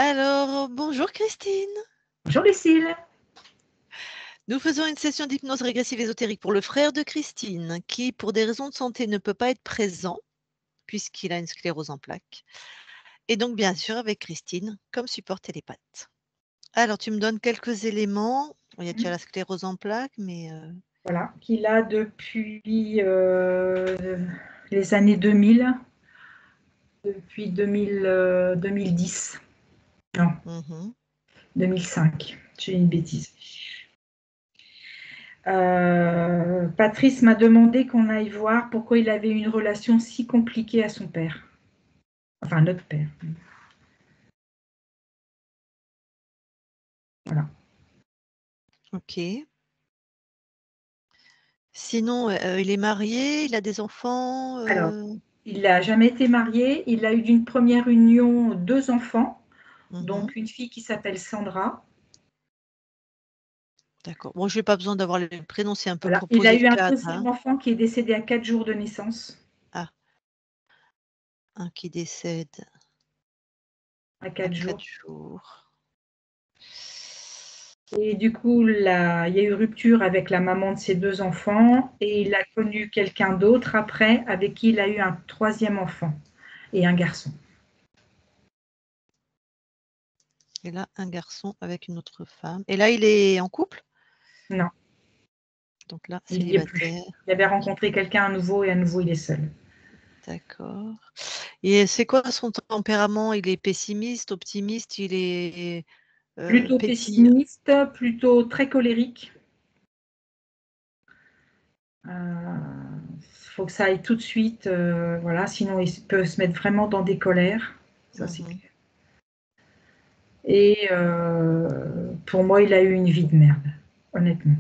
Alors, bonjour Christine. Bonjour Lucille. Nous faisons une session d'hypnose régressive ésotérique pour le frère de Christine, qui, pour des raisons de santé, ne peut pas être présent, puisqu'il a une sclérose en plaques. Et donc, bien sûr, avec Christine, comme support télépathe. Alors, tu me donnes quelques éléments. Il y a déjà la sclérose en plaques, mais... Voilà, qu'il a depuis les années 2000, depuis 2010. Non, 2005, j'ai une bêtise. Patrice m'a demandé qu'on aille voir pourquoi il avait une relation si compliquée à son père. Enfin, notre père. Voilà. Ok. Sinon, il est marié, il a des enfants. Alors, il n'a jamais été marié. Il a eu d'une première union 2 enfants, donc une fille qui s'appelle Sandra. D'accord. Bon, je n'ai pas besoin d'avoir les prénoms, c'est un peu Voilà. Il a proposé eu le un cadre. deuxième enfant qui est décédé à 4 jours de naissance. Ah, un qui décède À 4 jours. jours. Et du coup, il y a eu rupture avec la maman de ses 2 enfants et il a connu quelqu'un d'autre après avec qui il a eu un 3e enfant et un garçon. Et là, un garçon avec une autre femme. Et là, il est en couple? Non. Donc là, Il n'y est plus. célibataire. Il avait rencontré quelqu'un à nouveau et à nouveau, il est seul. D'accord. Et c'est quoi son tempérament? Il est pessimiste, optimiste, il est Plutôt pétillant? pessimiste, plutôt très colérique. Il faut que ça aille tout de suite, voilà, sinon il peut se mettre vraiment dans des colères. Ça, c'est clair. Et pour moi, il a eu une vie de merde, honnêtement.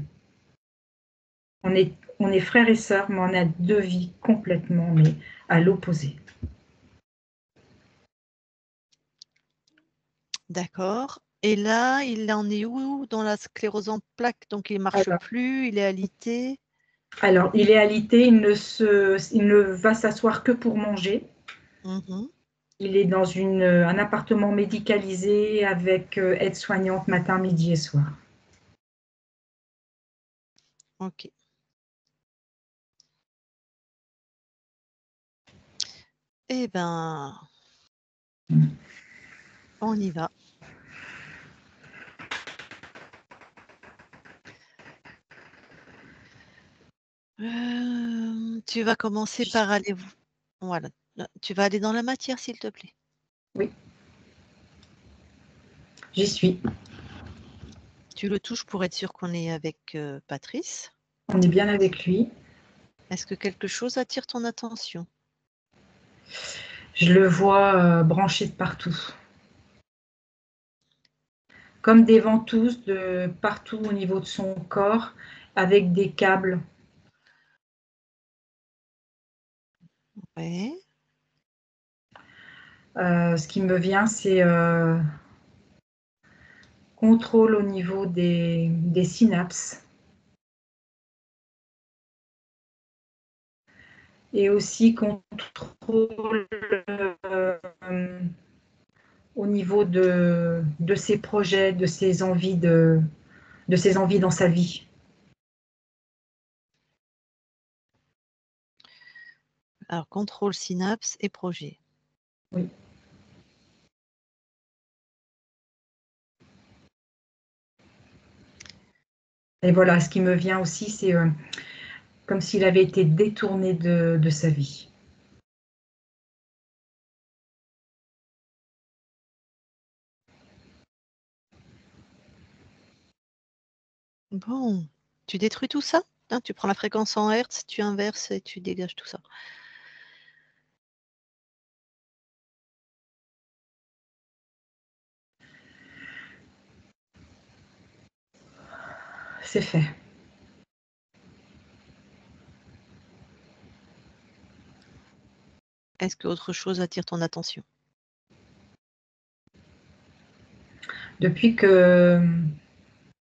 On est frères et sœurs, mais on a 2 vies complètement mais à l'opposé. D'accord. Et là, il en est où dans la sclérose en plaques? Donc, il ne marche plus, il est alité? Alors, il est alité, il ne va s'asseoir que pour manger. Il est dans un appartement médicalisé avec aide-soignante matin, midi et soir. Ok. Eh ben, on y va. Tu vas commencer par aller... Voilà. Tu vas aller dans la matière, s'il te plaît. Oui. J'y suis. Tu le touches pour être sûr qu'on est avec Patrice. On est bien avec lui. Est-ce que quelque chose attire ton attention? Je le vois branché de partout. Comme des ventouses de partout au niveau de son corps, avec des câbles. Ouais. Ce qui me vient, c'est contrôle au niveau des synapses. Et aussi contrôle au niveau de ses projets, de ses envies dans sa vie. Alors, contrôle, synapse et projet. Oui. Et voilà, ce qui me vient aussi, c'est comme s'il avait été détourné de sa vie. Bon, tu détruis tout ça, hein, tu prends la fréquence en hertz, tu inverses et tu dégages tout ça. C'est fait. Est-ce qu'autre chose attire ton attention? Depuis que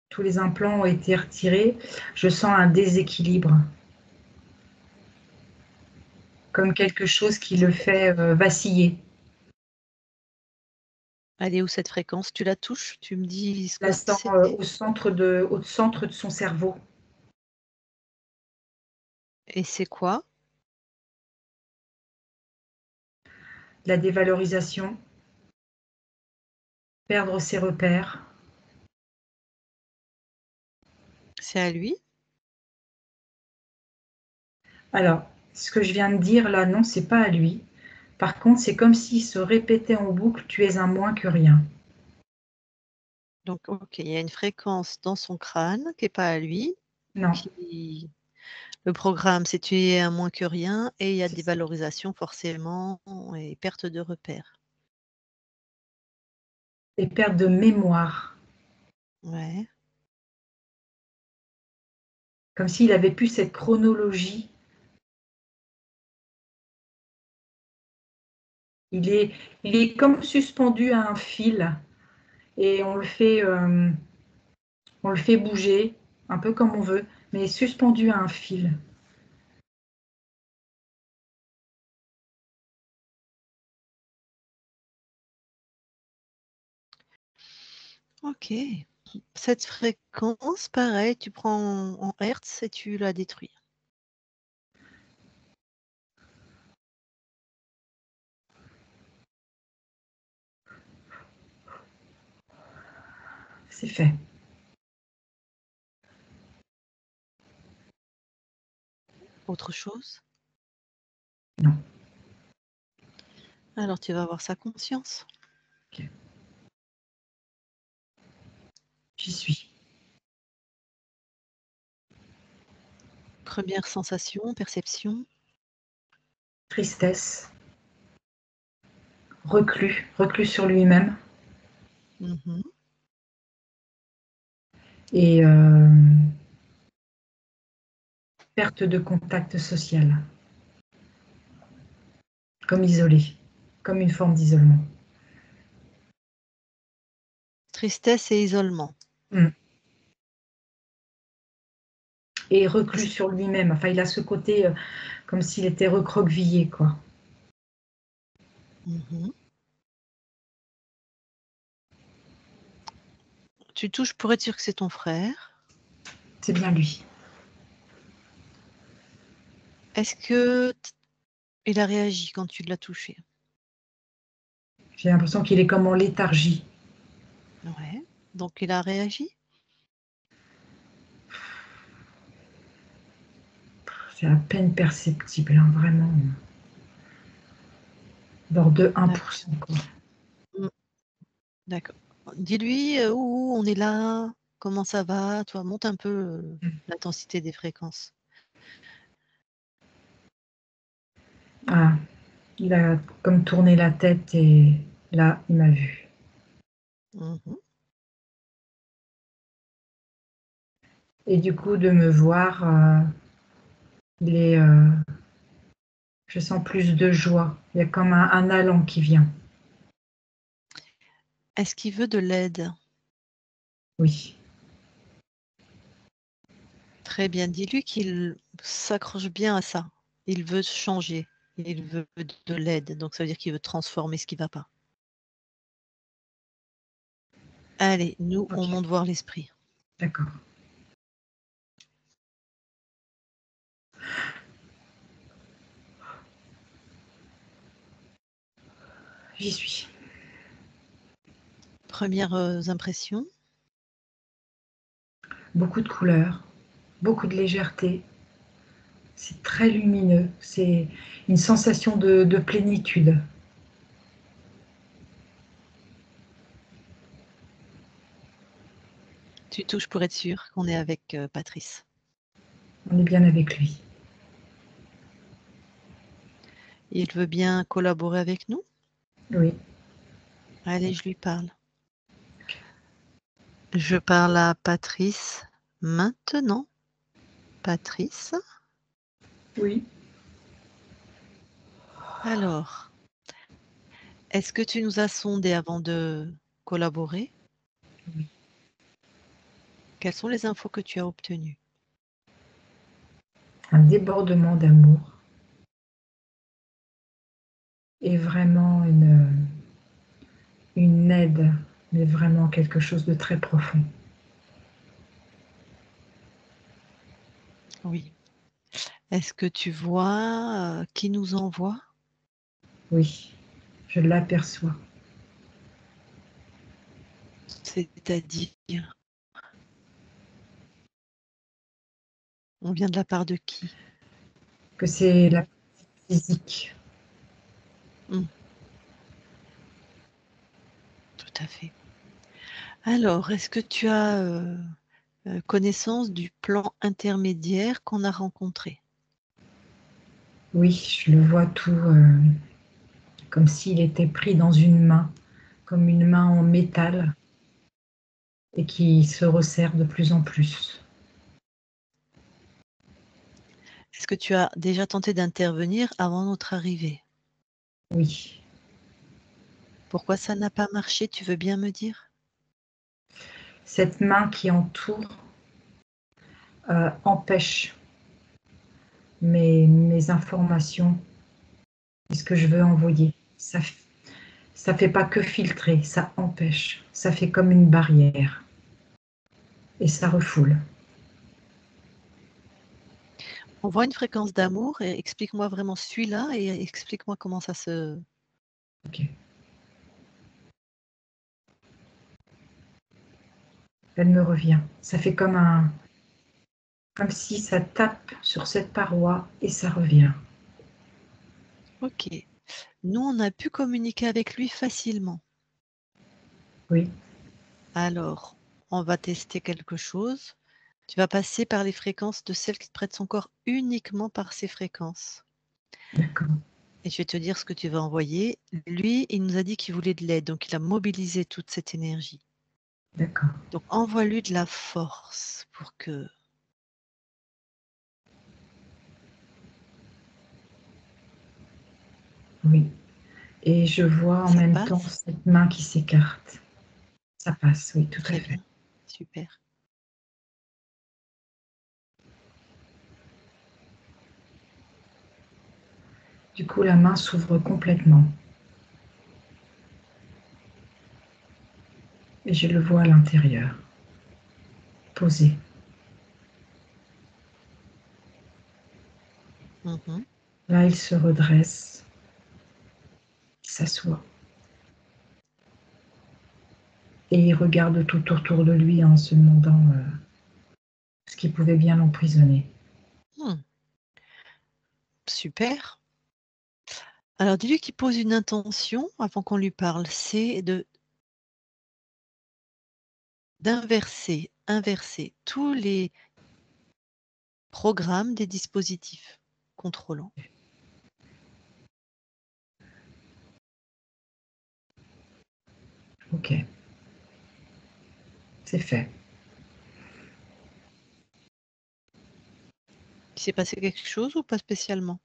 tous les implants ont été retirés, je sens un déséquilibre. Comme quelque chose qui le fait vaciller. Elle est où cette fréquence? Tu la touches? Tu me dis ce Je la que sens c'est? au centre de son cerveau. Et c'est quoi? La dévalorisation, perdre ses repères. C'est à lui? Alors, ce que je viens de dire là, non, c'est pas à lui. Par contre, c'est comme s'il se répétait en boucle: «Tu es un moins que rien». Donc OK, il y a une fréquence dans son crâne qui est pas à lui, Non, qui le programme, c'est tu es un moins que rien et il y a c'est des ça. valorisations forcément et perte de repères. Et perte de mémoire, Ouais. comme s'il avait plus cette chronologie. Il est il est comme suspendu à un fil et on le fait bouger un peu comme on veut, mais suspendu à un fil. OK. Cette fréquence, pareil, tu prends en hertz et tu la détruis. C'est fait. Autre chose? Non. Alors tu vas avoir sa conscience. OK. J'y suis. Première sensation, perception. Tristesse, reclus sur lui-même Mmh. et perte de contact social, comme isolé, comme une forme d'isolement. Tristesse et isolement. Mmh. Et reclus Est-ce sur lui-même. Enfin, il a ce côté, comme s'il était recroquevillé, quoi. Mmh. Tu touches pour être sûr que c'est ton frère. C'est bien lui. Est-ce que il a réagi quand tu l'as touché? J'ai l'impression qu'il est comme en léthargie. Ouais, donc il a réagi? C'est à peine perceptible, hein, vraiment, d'ordre de 1 D'accord. quoi. Mmh, d'accord. Dis-lui, «Ouh, on est là, comment ça va?» Tu vois? Monte un peu, Mmh. l'intensité des fréquences. Ah, il a comme tourné la tête et là, il m'a vue Mmh. et du coup, de me voir, il est, je sens plus de joie. Il y a comme un allant qui vient. Est-ce qu'il veut de l'aide? Oui, Très bien, dis-lui qu'il s'accroche bien à ça. Il veut changer, il veut de l'aide, donc ça veut dire qu'il veut transformer ce qui va pas. Allez, nous, on OK, monte voir l'esprit. d'accord. J'y suis. Premières, impressions? Beaucoup de couleurs, beaucoup de légèreté. C'est très lumineux. C'est une sensation de plénitude. Tu touches pour être sûr qu'on est avec, Patrice. On est bien avec lui. Il veut bien collaborer avec nous? Oui. Allez, je lui parle. Je parle à Patrice maintenant. Patrice, Oui. alors, est-ce que tu nous as sondé avant de collaborer? Oui. Quelles sont les infos que tu as obtenues? Un débordement d'amour et vraiment une aide, mais vraiment quelque chose de très profond. Oui. Est-ce que tu vois qui nous envoie? Oui, je l'aperçois. C'est-à-dire, on vient de la part de qui? Que c'est la physique. Tout à fait. Alors, est-ce que tu as connaissance du plan intermédiaire qu'on a rencontré? Oui, je le vois tout comme s'il était pris dans une main, comme une main en métal et qui se resserre de plus en plus. Est-ce que tu as déjà tenté d'intervenir avant notre arrivée? Oui, Pourquoi ça n'a pas marché, tu veux bien me dire? cette main qui entoure empêche mes informations et ce que je veux envoyer. Ça fait pas que filtrer, ça empêche. Ça fait comme une barrière et ça refoule. On voit une fréquence d'amour et explique-moi vraiment celui-là et explique-moi comment ça se... Ok. Elle me revient. Ça fait comme si ça tape sur cette paroi et ça revient. Ok. Nous, on a pu communiquer avec lui facilement. Oui, Alors, on va tester quelque chose. Tu vas passer par les fréquences de celle qui te prête son corps uniquement par ces fréquences. d'accord, Et je vais te dire ce que tu vas envoyer. Lui, il nous a dit qu'il voulait de l'aide, donc il a mobilisé toute cette énergie. d'accord. Donc envoie-lui de la force pour que... Oui. Et je vois en Ça même temps passe. cette main qui s'écarte. Ça passe, oui, tout à Très fait. bien. Super. Du coup, la main s'ouvre complètement. Et je le vois à l'intérieur, posé. Mhm. Là, il se redresse, il s'assoit. Et il regarde tout autour de lui en se demandant ce qui pouvait bien l'emprisonner. Hmm. Super. Alors dis-lui qu'il pose une intention avant qu'on lui parle. C'est inverser tous les programmes des dispositifs contrôlants. Ok, c'est fait. Il s'est passé quelque chose ou pas spécialement?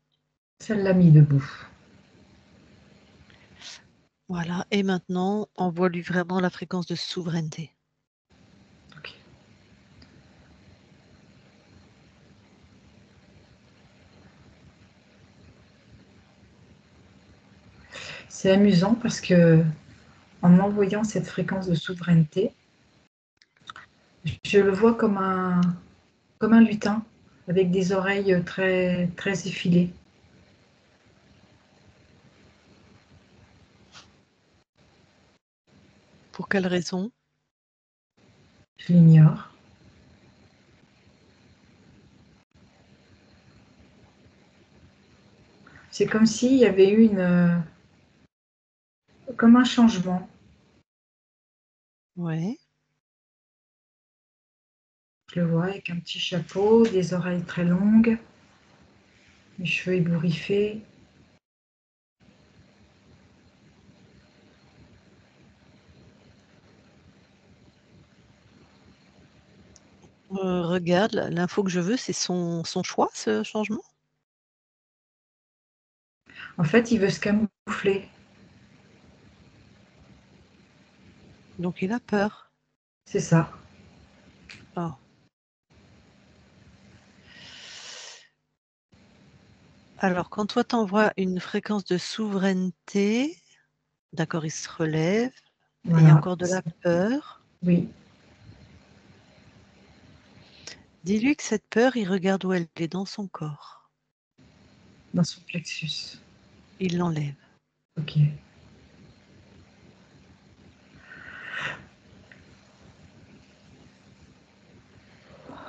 Ça l'a mis debout. Voilà, et maintenant, envoie-lui vraiment la fréquence de souveraineté. Ok. C'est amusant parce que en envoyant cette fréquence de souveraineté, je le vois comme un lutin avec des oreilles très, très effilées. Pour quelle raison? Je l'ignore. C'est comme s'il y avait eu comme un changement. Ouais. Je le vois avec un petit chapeau, des oreilles très longues, les cheveux ébouriffés. Regarde, l'info que je veux, c'est son choix, ce changement? En fait, il veut se camoufler. Donc il a peur. C'est ça. Oh. Alors, quand toi t'envoies une fréquence de souveraineté, d'accord, il se relève, Il y a Voilà. encore de la peur. Oui. Dis-lui que cette peur, il regarde où elle est dans son corps. Dans son plexus. Il l'enlève. Ok.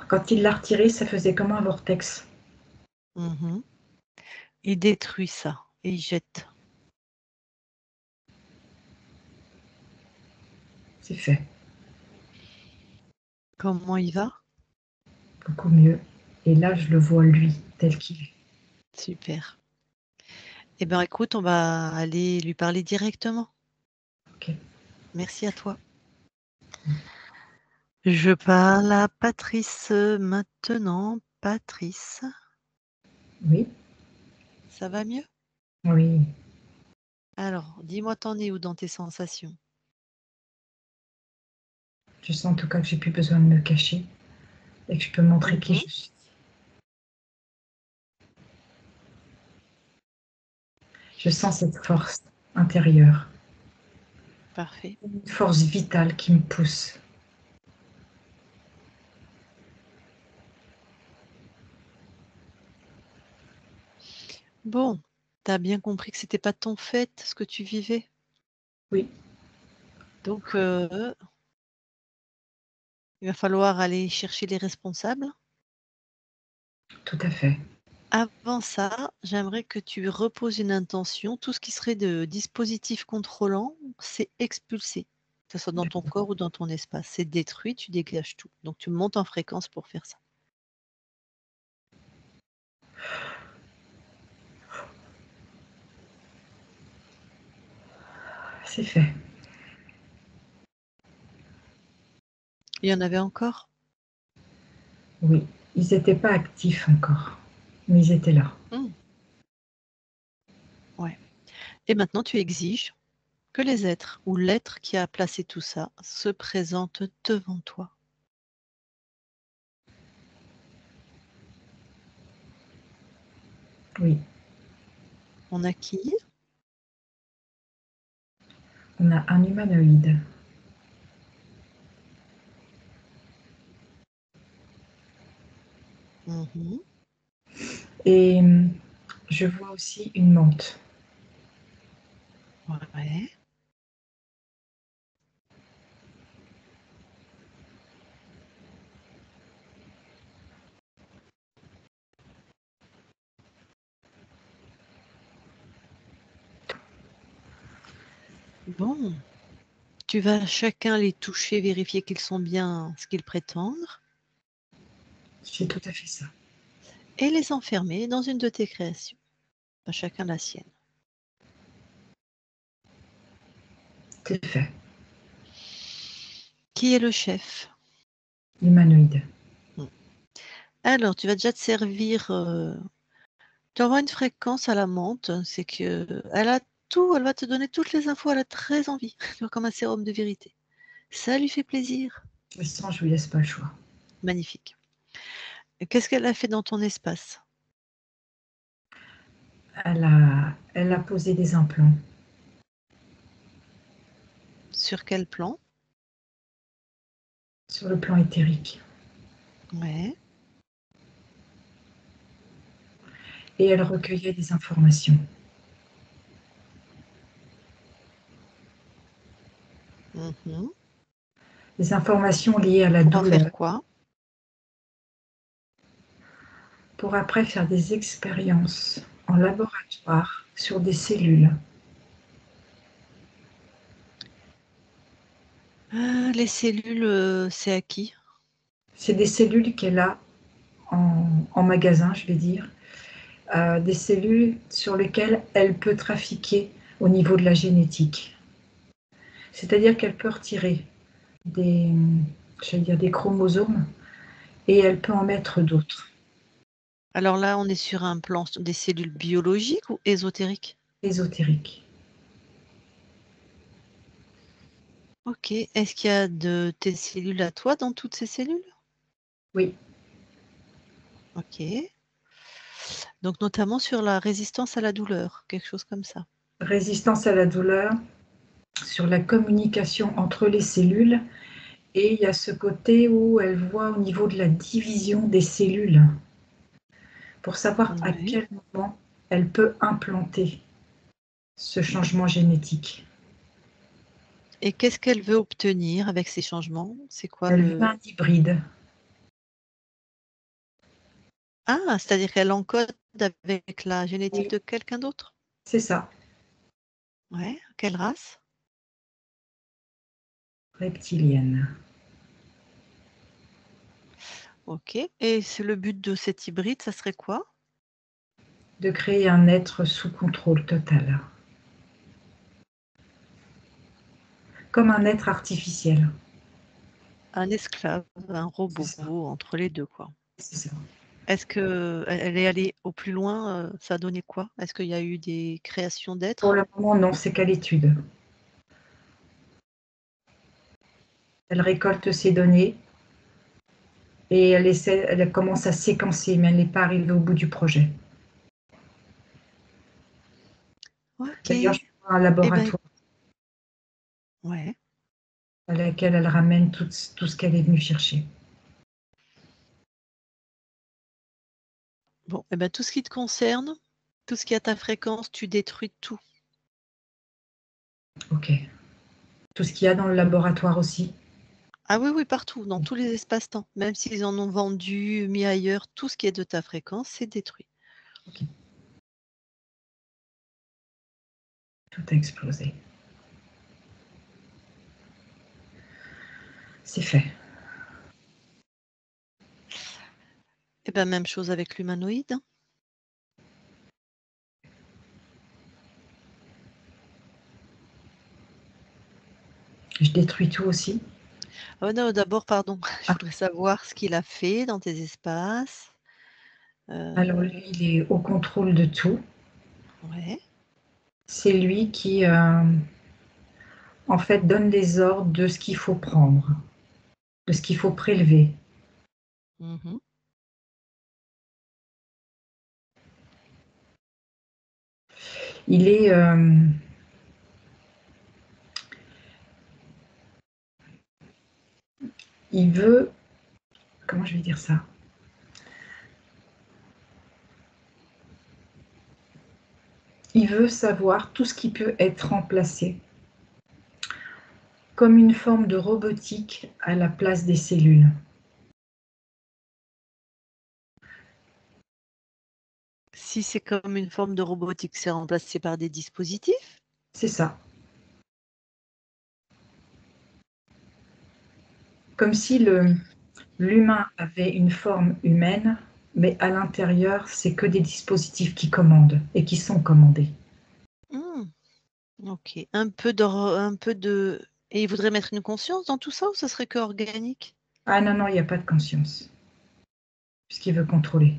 Quand il l'a retiré, ça faisait comme un vortex. Mhm. Il détruit ça et il jette. C'est fait. Comment il va? Beaucoup mieux. Et là, je le vois lui, tel qu'il est. Super. Eh bien, écoute, on va aller lui parler directement. Ok. Merci à toi. Je parle à Patrice maintenant. Patrice, Oui. ça va mieux? Oui. Alors, dis-moi, t'en es où dans tes sensations? Je sens en tout cas que j'ai plus besoin de me cacher et que je peux montrer qui Mhm. je suis. Je sens cette force intérieure, Parfait. une force vitale qui me pousse. Bon, t'as bien compris que c'était pas de ton fait ce que tu vivais. Oui, Donc, il va falloir aller chercher les responsables. tout à fait. Avant ça, j'aimerais que tu reposes une intention. Tout ce qui serait de dispositif contrôlant, c'est expulsé, que ce soit dans ton corps ou dans ton espace. C'est détruit, tu dégages tout. Donc, tu montes en fréquence pour faire ça. C'est fait. Il y en avait encore? Oui, ils n'étaient pas actifs encore, mais ils étaient là. Mmh. Ouais. Et maintenant, tu exiges que les êtres ou l'être qui a placé tout ça se présente devant toi. Oui, On a qui? on a un humanoïde. Mmh. Et je vois aussi une menthe. Ouais. Bon, tu vas chacun les toucher, vérifier qu'ils sont bien ce qu'ils prétendent C'est tout à fait ça. et les enfermer dans une de tes créations, à chacun la sienne. C'est fait. Qui est le chef? Humanoïde. Mmh. Alors, tu vas déjà te servir, tu envoies une fréquence à la menthe, c'est que elle a tout, elle va te donner toutes les infos, elle a très envie, tu vois? Comme un sérum de vérité. Ça lui fait plaisir. De toute façon, je ne lui laisse pas le choix. Magnifique. Et qu'est-ce qu'elle a fait dans ton espace? Elle a posé des implants Sur quel plan? sur le plan éthérique. Ouais. Et elle recueillait des informations. Mmh. Des informations liées à la Pour en douleur. faire quoi? Pour après faire des expériences en laboratoire sur des cellules. Les cellules, c'est à qui? C'est des cellules qu'elle a en magasin, je vais dire, des cellules sur lesquelles elle peut trafiquer au niveau de la génétique. C'est-à-dire qu'elle peut retirer des, j'allais dire des chromosomes et elle peut en mettre d'autres, Alors là, on est sur un plan des cellules biologiques ou ésotériques? ésotériques. OK. Est-ce qu'il y a de tes cellules à toi dans toutes ces cellules? Oui, OK. Donc notamment sur la résistance à la douleur, quelque chose comme ça? résistance à la douleur, sur la communication entre les cellules. Et il y a ce côté où elle voit au niveau de la division des cellules, pour savoir à Ouais. quel moment elle peut implanter ce changement génétique. Et qu'est-ce qu'elle veut obtenir avec ces changements? C'est quoi Elle veut un hybride. Ah, c'est-à-dire qu'elle encode avec la génétique Oui, de quelqu'un d'autre? c'est ça, Ouais, quelle race? reptilienne. OK, et c'est le but de cet hybride, ça serait quoi? De créer un être sous contrôle total, comme un être artificiel. Un esclave, un C'est robot ça, entre les 2, quoi. c'est ça. Est-ce qu'elle est allée au plus loin, ça a donné quoi? Est-ce qu'il y a eu des créations Pour d'êtres? le moment, non, c'est qu'à l'étude. Elle récolte ses données et elle commence à séquencer, mais elle n'est pas arrivée au bout du projet. OK, D'ailleurs, je vois un et ben laboratoire ouais. à laquelle elle ramène tout ce qu'elle est venue chercher. Bon, et ben tout ce qui te concerne, tout ce qui a ta fréquence, tu détruis tout. OK. Tout ce qu'il y a dans le laboratoire aussi? Ah oui, oui, partout, dans tous les espaces-temps. Même s'ils en ont vendu, mis ailleurs, tout ce qui est de ta fréquence, c'est détruit. OK. Tout a explosé. C'est fait. Et ben même chose avec l'humanoïde. Je détruis tout aussi? Oh non, d'abord, pardon, je Ah, voudrais savoir ce qu'il a fait dans tes espaces. alors lui, il est au contrôle de tout. Ouais. C'est lui qui, en fait, donne les ordres de ce qu'il faut prendre, de ce qu'il faut prélever. Mmh. Il est, il veut, comment je vais dire ça? Il veut savoir tout ce qui peut être remplacé, comme une forme de robotique à la place des cellules. Si c'est comme une forme de robotique, c'est remplacé par des dispositifs? C'est ça. Comme si l'humain avait une forme humaine, mais à l'intérieur, c'est que des dispositifs qui commandent et qui sont commandés. Mmh, OK. Un peu de et il voudrait mettre une conscience dans tout ça ou ça serait que organique? Ah non, non, il n'y a pas de conscience, puisqu'il veut contrôler.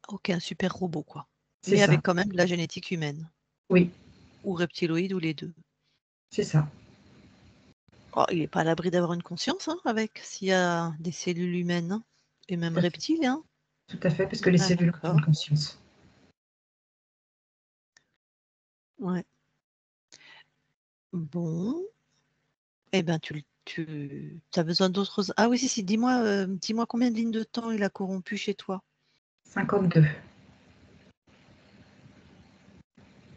OK, un super robot, quoi. C'est Mais ça. avec quand même de la génétique humaine Oui, ou reptiloïde ou les 2. c'est ça. Oh, il est pas à l'abri d'avoir une conscience, hein, avec, s'il y a des cellules humaines, hein, et même Tout à fait. reptiles, hein. Tout à fait, parce que les cellules ont D'accord, une conscience. ouais. Bon, et ben, tu as besoin d'autres ah oui, si, si, dis-moi combien de lignes de temps il a corrompu chez toi? 52.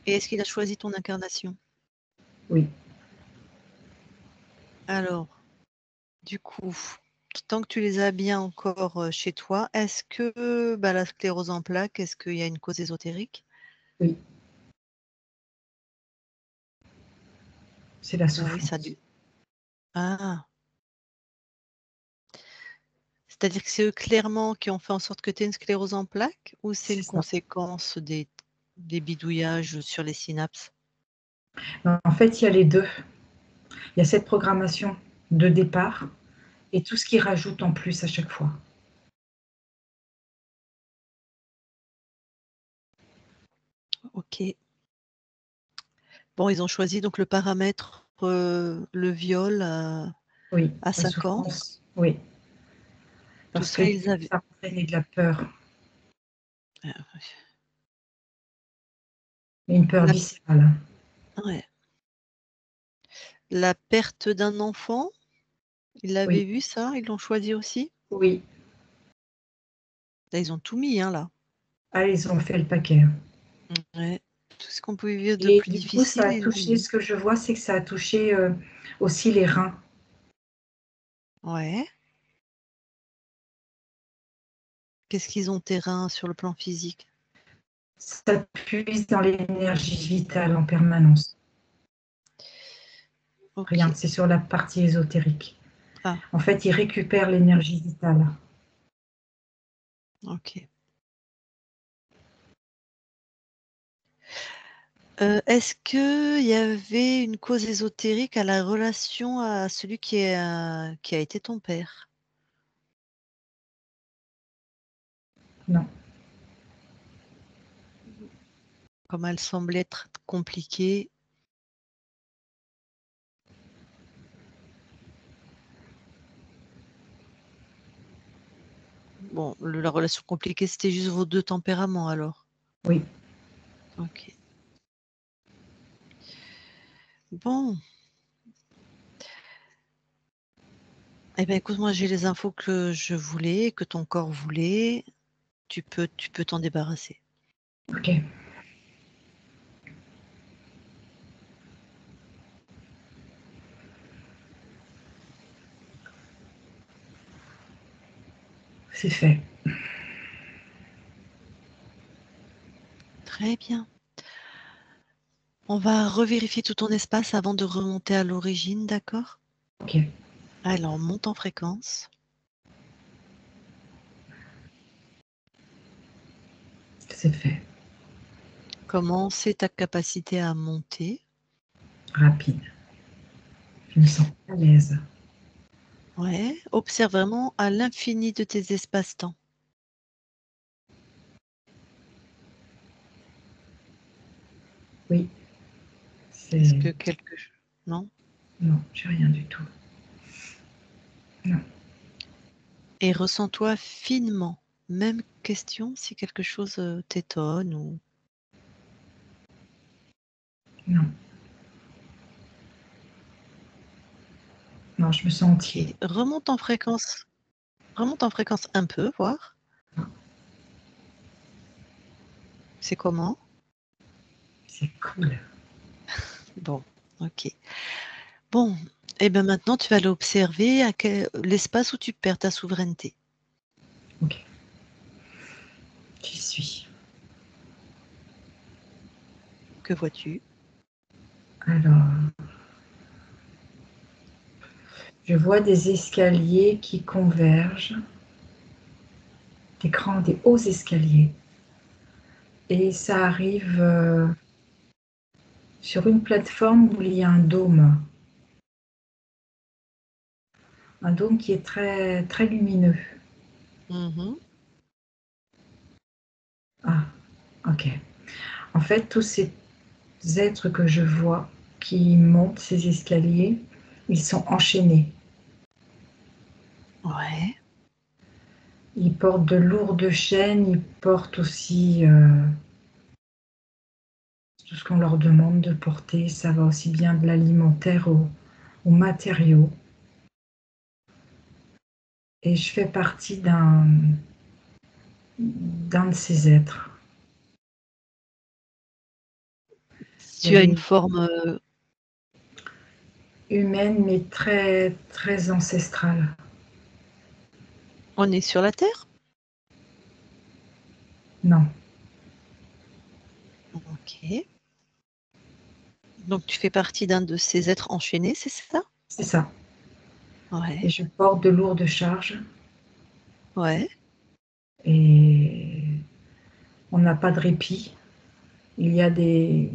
Et est-ce qu'il a choisi ton incarnation? Oui. Alors, du coup, tant que tu les as bien encore, chez toi, est-ce que, bah, la sclérose en plaques, est-ce qu'il y a une cause ésotérique? Oui, c'est la Bah oui, ça a souffrance. dû ah! C'est-à-dire que c'est eux clairement qui ont fait en sorte que tu aies une sclérose en plaques ou c'est C'est une ça. conséquence des bidouillages sur les synapses? En fait, il y a les 2. Il y a cette programmation de départ et tout ce qui rajoute en plus à chaque fois. OK. Bon, ils ont choisi donc le paramètre, le viol Oui, à la 5 ans. souffrance, oui, Tout parce que ça, ils avaient ça entraînait de la peur. heu, Une peur viscérale. Ouais. La perte d'un enfant, ils l'avaient Oui, vu ça? Ils l'ont choisi aussi? oui. Là, ils ont tout mis, hein, là. Ah, ils ont fait le paquet. Ouais. Tout ce qu'on pouvait vivre de Et plus du coup, ça difficile, a ils l'ont touché, mis. ce que je vois, c'est que ça a touché aussi les reins. Ouais. Qu'est-ce qu'ils ont tes reins sur le plan physique? Ça puise dans l'énergie vitale en permanence. Rien, OK. c'est sur la partie ésotérique. Ah, En fait, il récupère l'énergie vitale. OK. Est-ce qu'il y avait une cause ésotérique à la relation à celui qui a été ton père? Non, Comme elle semble être compliquée. Bon, la relation compliquée, c'était juste vos 2 tempéraments alors? oui, OK. Bon, eh ben, écoute, moi j'ai les infos que je voulais, que ton corps voulait. Tu peux t'en débarrasser. ok, c'est fait. Très bien. On va revérifier tout ton espace avant de remonter à l'origine, d'accord? Ok, Alors monte en fréquence. c'est fait. Comment c'est ta capacité à monter? Rapide. Je me sens à l'aise. Ouais, observe vraiment à l'infini de tes espaces-temps. Oui, Est-ce c'est... que quelque chose... Non? Non, j'ai rien du tout. Non, Et ressens-toi finement. Même question si quelque chose t'étonne ou... non, non, je me sens Ok, entier. remonte en fréquence. Remonte en fréquence un peu, voir. C'est comment? C'est cool. Bon, ok. Bon, et bien maintenant tu vas aller observer l'espace où tu perds ta souveraineté. Ok, j'y suis. Que vois-tu? Alors, je vois des escaliers qui convergent, des hauts escaliers. Et ça arrive sur une plateforme où il y a un dôme qui est très, très lumineux. Mhm. Ah, ok. En fait, tous ces êtres que je vois qui montent ces escaliers, ils sont enchaînés. Ouais. Ils portent de lourdes chaînes, ils portent aussi tout ce qu'on leur demande de porter. Ça va aussi bien de l'alimentaire aux matériaux. Et je fais partie d'un de ces êtres. Tu as une Et forme... humaine, mais très, très ancestrale. on est sur la Terre? Non, Ok. Donc tu fais partie d'un de ces êtres enchaînés, c'est ça? c'est ça. Et Ouais. je porte de lourdes charges Ouais. et on n'a pas de répit. Il y a des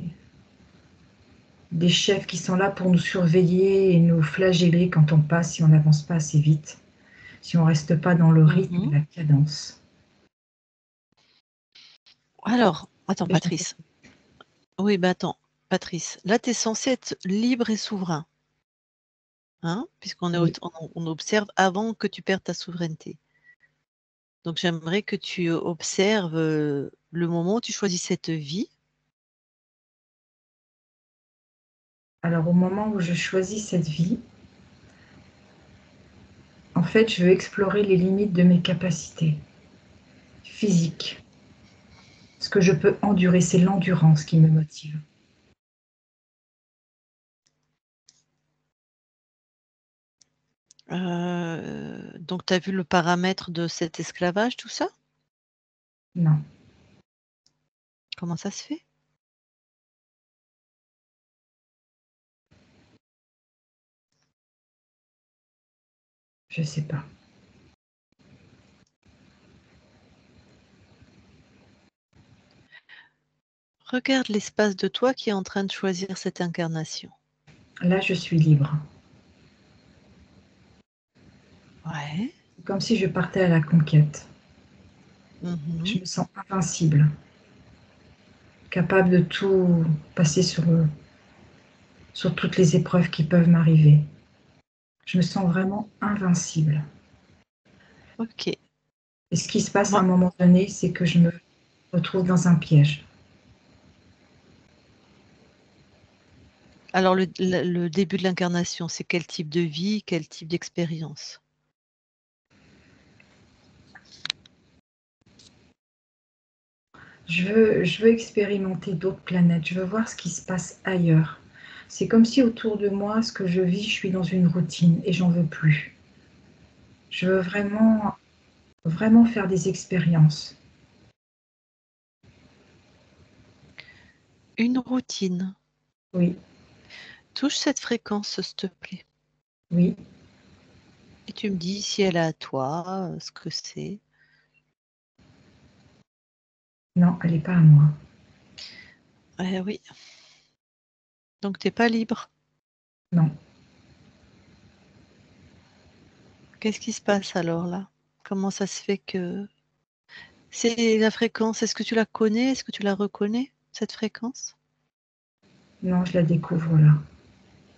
chefs qui sont là pour nous surveiller et nous flageller quand on passe si on n'avance pas assez vite, si on ne reste pas dans le rythme et Mhm. la cadence. Alors, attends, Et je n'ai Patrice. Oui, bah attends, Patrice. Là, tu es censé être libre et souverain, hein, puisqu'on est, oui, on observe avant que tu perdes ta souveraineté. Donc, j'aimerais que tu observes le moment où tu choisis cette vie Alors, au moment où je choisis cette vie, en fait, je veux explorer les limites de mes capacités physiques. Ce que je peux endurer, c'est l'endurance qui me motive. Donc, tu as vu le paramètre de cet esclavage, tout ça? Non, Comment ça se fait? je sais pas. Regarde l'espace de toi qui est en train de choisir cette incarnation. Là, je suis libre. Ouais. C'est comme si je partais à la conquête. Mmh. Je me sens invincible, capable de tout passer sur toutes les épreuves qui peuvent m'arriver. Je me sens vraiment invincible. OK. Et ce qui se passe à Moi un moment donné, c'est que je me retrouve dans un piège. alors le début de l'incarnation, c'est quel type de vie, quel type d'expérience? Je veux expérimenter d'autres planètes. Je veux voir ce qui se passe ailleurs. C'est comme si autour de moi, ce que je vis, je suis dans une routine et j'en veux plus. Je veux vraiment, vraiment faire des expériences. Une routine. Oui, Touche cette fréquence, s'il te plaît, oui. et tu me dis si elle est à toi, ce que c'est. Non, elle n'est pas à moi. Oui, donc tu es pas libre. Non. Qu'est-ce qui se passe alors là? Comment ça se fait que c'est la fréquence, est-ce que tu la connais? Est-ce que tu la reconnais, cette fréquence? Non, je la découvre là.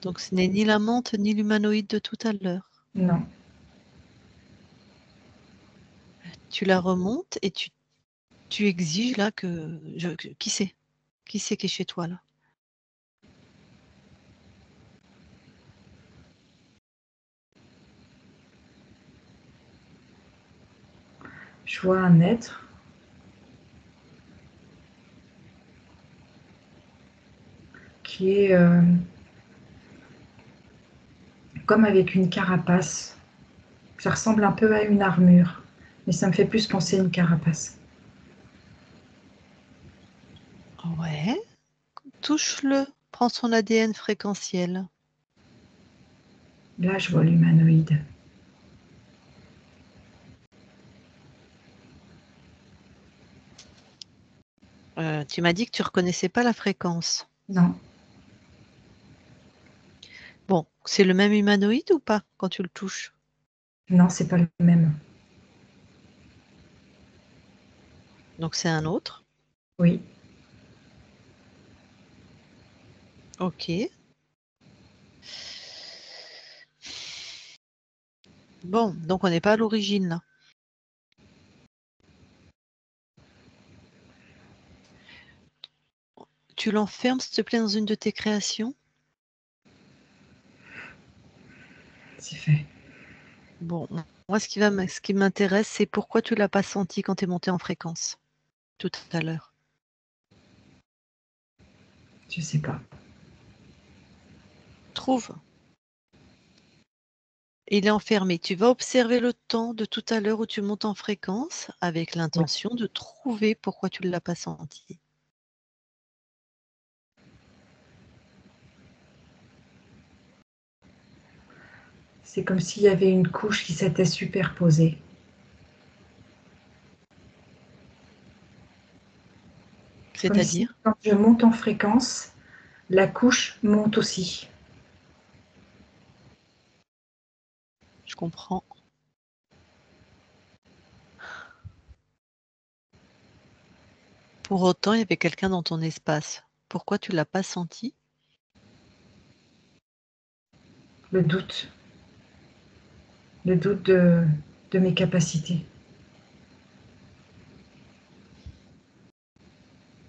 Donc ce n'est ni la menthe ni l'humanoïde de tout à l'heure. Non. Tu la remontes et tu exiges là qui c'est? Qui c'est qui est chez toi là? Je vois un être qui est comme avec une carapace. Ça ressemble un peu à une armure, mais ça me fait plus penser à une carapace. Ouais, touche-le, prends son ADN fréquentiel. Là, je vois l'humanoïde. Tu m'as dit que tu reconnaissais pas la fréquence. Non, Bon, c'est le même humanoïde ou pas quand tu le touches? non, c'est pas le même. Donc c'est un autre. Oui, OK. Bon, donc on n'est pas à l'origine là. Tu l'enfermes, s'il te plaît, dans une de tes créations? c'est fait. Bon, moi ce qui m'intéresse, c'est pourquoi tu l'as pas senti quand tu es monté en fréquence, tout à l'heure? Je sais pas. Trouve. Il est enfermé. Tu vas observer le temps de tout à l'heure où tu montes en fréquence avec Oui, l'intention de trouver pourquoi tu ne l'as pas senti. c'est comme s'il y avait une couche qui s'était superposée. Comme si, C'est-à-dire? quand je monte en fréquence, la couche monte aussi. Je comprends. Pour autant, il y avait quelqu'un dans ton espace. Pourquoi tu l'as pas senti? Le doute. Le doute de mes capacités.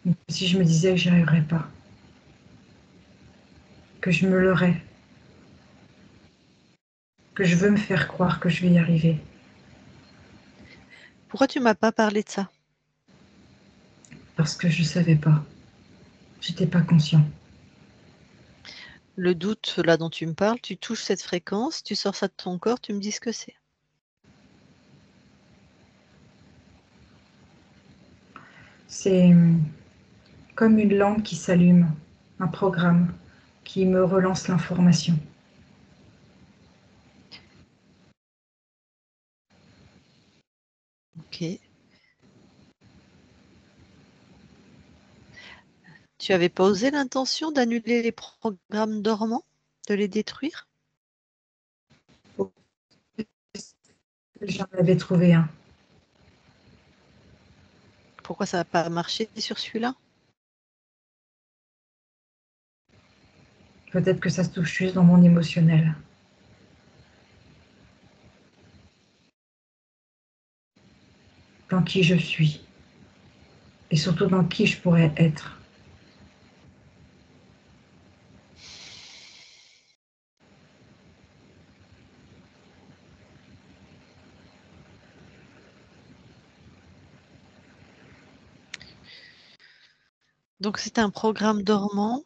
Comme si je me disais que j'y arriverais pas. que je me leurrais, que je veux me faire croire que je vais y arriver. Pourquoi tu m'as pas parlé de ça? Parce que je savais pas. J'étais pas conscient. Le doute, là, dont tu me parles, tu touches cette fréquence, tu sors ça de ton corps, tu me dis ce que c'est. C'est comme une lampe qui s'allume, un programme qui me relance l'information. OK. Tu avais pas osé l'intention d'annuler les programmes dormants? De les détruire? J'en avais trouvé un. Pourquoi ça n'a pas marché sur celui-là? Peut-être que ça se touche juste dans mon émotionnel. Dans qui je suis. Et surtout dans qui je pourrais être. Donc c'était un programme dormant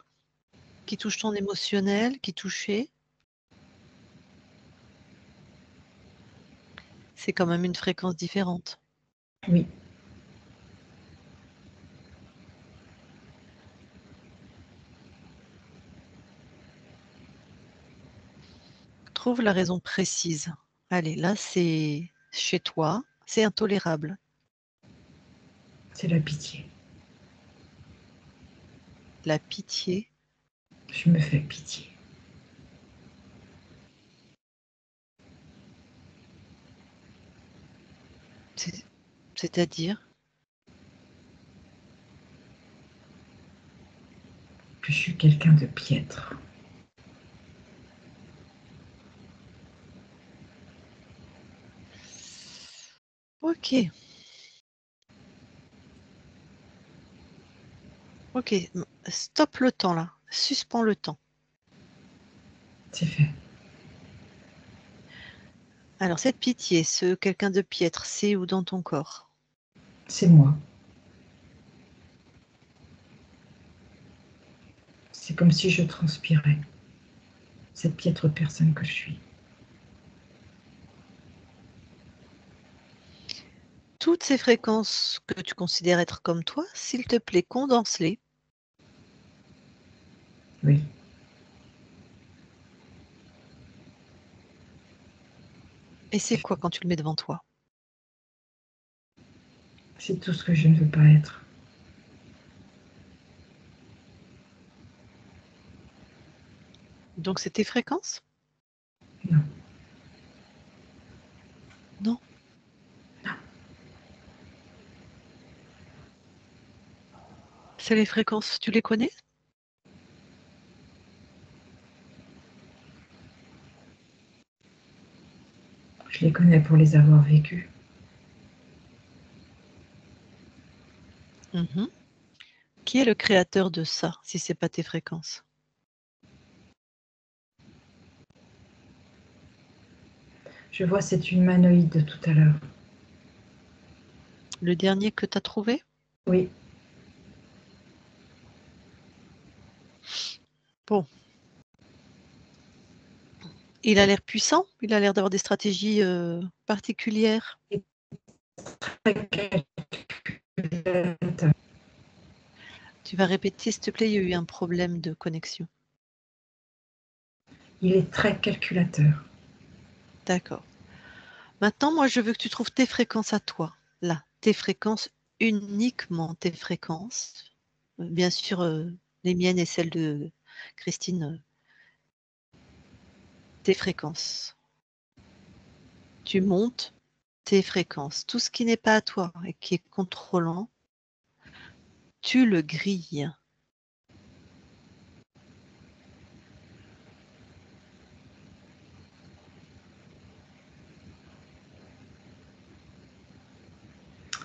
qui touche ton émotionnel, qui touchait. C'est quand même une fréquence différente. Oui. Trouve la raison précise. Allez, là, c'est chez toi, c'est intolérable. C'est la pitié. La pitié, Je me fais pitié. c'est-à-dire, Que je suis quelqu'un de piètre. OK. OK, stop le temps là, suspends le temps. C'est fait. Alors cette pitié, ce quelqu'un de piètre, c'est où dans ton corps? C'est moi. C'est comme si je transpirais. Cette piètre personne que je suis. Toutes ces fréquences que tu considères être comme toi, s'il te plaît, condense-les. Oui. Et c'est quoi quand tu le mets devant toi? C'est tout ce que je ne veux pas être. Donc c'est tes fréquences? Non. Non? C'est les fréquences, tu les connais? Je les connais pour les avoir vécues. Mmh. Qui est le créateur de ça, si c'est pas tes fréquences? Je vois cette humanoïde tout à l'heure. Le dernier que tu as trouvé? Oui. Bon. Il a l'air puissant? Il a l'air d'avoir des stratégies, particulières? Très calculateur. Tu vas répéter s'il te plaît, il y a eu un problème de connexion. Il est très calculateur. D'accord. Maintenant, moi, je veux que tu trouves tes fréquences à toi, là, tes fréquences, uniquement tes fréquences. Bien sûr, les miennes et celles de Christine, tes fréquences. Tu montes tes fréquences. Tout ce qui n'est pas à toi et qui est contrôlant, tu le grilles.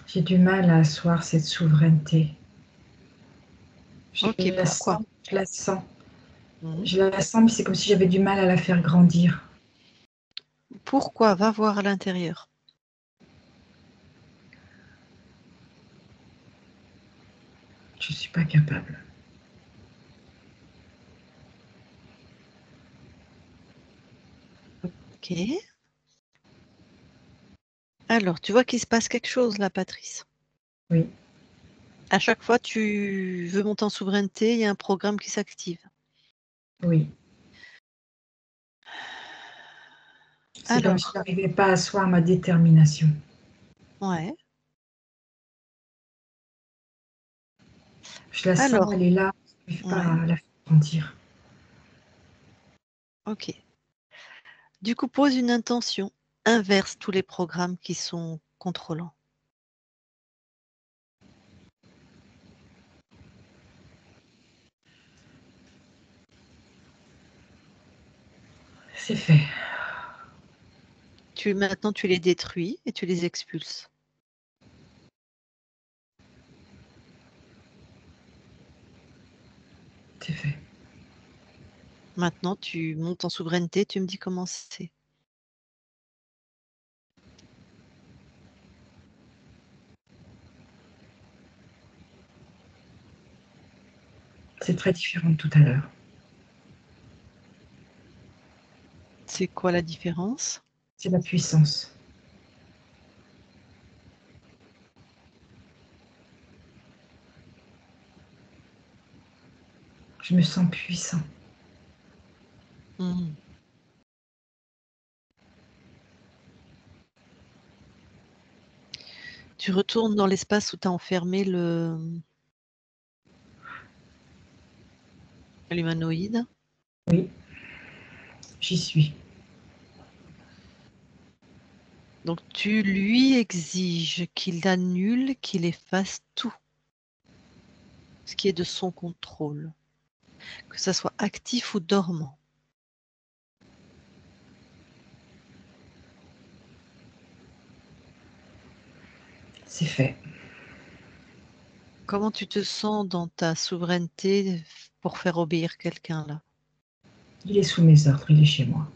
J'ai du mal à asseoir cette souveraineté. Je OK, la pourquoi? sens, je la sens. Je la sens, mais c'est comme si j'avais du mal à la faire grandir. Pourquoi? Va voir à l'intérieur. Je suis pas capable. OK. Alors, tu vois qu'il se passe quelque chose là, Patrice? Oui, À chaque fois tu veux monter en souveraineté, il y a un programme qui s'active. oui. C'est comme si Alors je n'arrivais pas à asseoir ma détermination. ouais. Je la sens, Alors elle est là, je n'arrive pas ouais, à la faire grandir. OK. Du coup, pose une intention, inverse tous les programmes qui sont contrôlants. C'est fait. Maintenant tu les détruis et tu les expulses. C'est fait. Maintenant tu montes en souveraineté, tu me dis comment c'est. C'est très différent de tout à l'heure. C'est quoi la différence? C'est la puissance. Je me sens puissant. Mmh. Tu retournes dans l'espace où tu as enfermé l'humanoïde. Oui, j'y suis. Donc tu lui exiges qu'il annule, qu'il efface tout ce qui est de son contrôle, que ça soit actif ou dormant. C'est fait. Comment tu te sens dans ta souveraineté pour faire obéir quelqu'un là? Il est sous mes ordres, il est chez moi.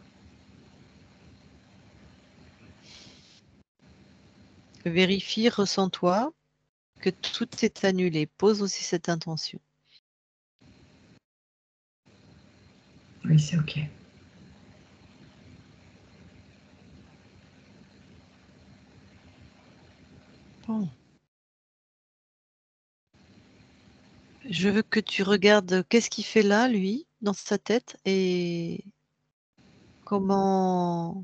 Vérifie, ressens-toi que tout est annulé. Pose aussi cette intention. Oui, c'est OK. Bon. Je veux que tu regardes qu'est-ce qu'il fait là, lui, dans sa tête et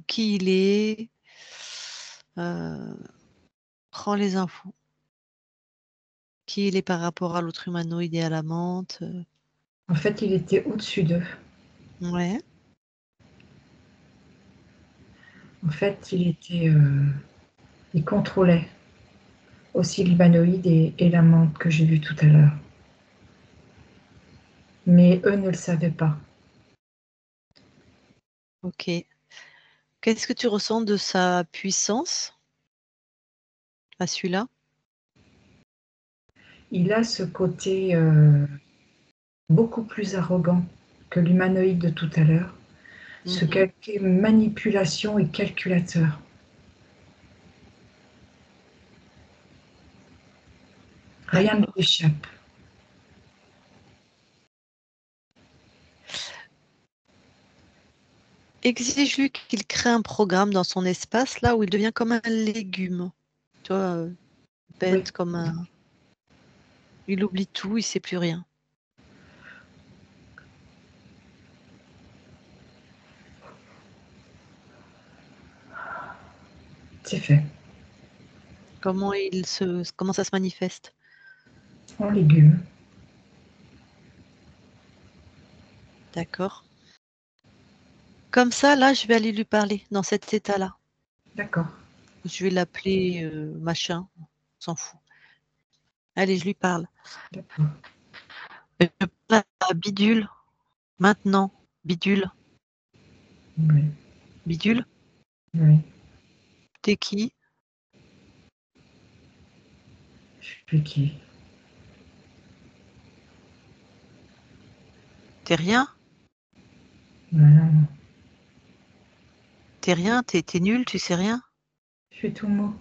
qui il est. Prends les infos. Qui il est par rapport à l'autre humanoïde et à la menthe. En fait, il était au-dessus d'eux. Ouais. En fait, il contrôlait aussi l'humanoïde et la menthe que j'ai vue tout à l'heure. Mais eux ne le savaient pas. OK. Qu'est-ce que tu ressens de sa puissance à celui-là? Il a ce côté beaucoup plus arrogant que l'humanoïde de tout à l'heure, ce Mmh. côté manipulation et calculateur. Rien ne lui D'accord. échappe. Exige-lui qu'il crée un programme dans son espace, là où il devient comme un légume. Tu vois, Oui, bête comme un il oublie tout, il sait plus rien. c'est fait. Comment ça se manifeste? En légumes. D'accord. Comme ça, là, je vais aller lui parler dans cet état-là. D'accord. Je vais l'appeler, machin, on s'en fout. Allez, je lui parle. D'accord. Je parle à Bidule, maintenant. Bidule, Oui. Bidule, Oui. tu es qui? Je suis qui? Tu es rien? Voilà. T'es rien, t'es nul, tu sais rien. Je suis tout mot.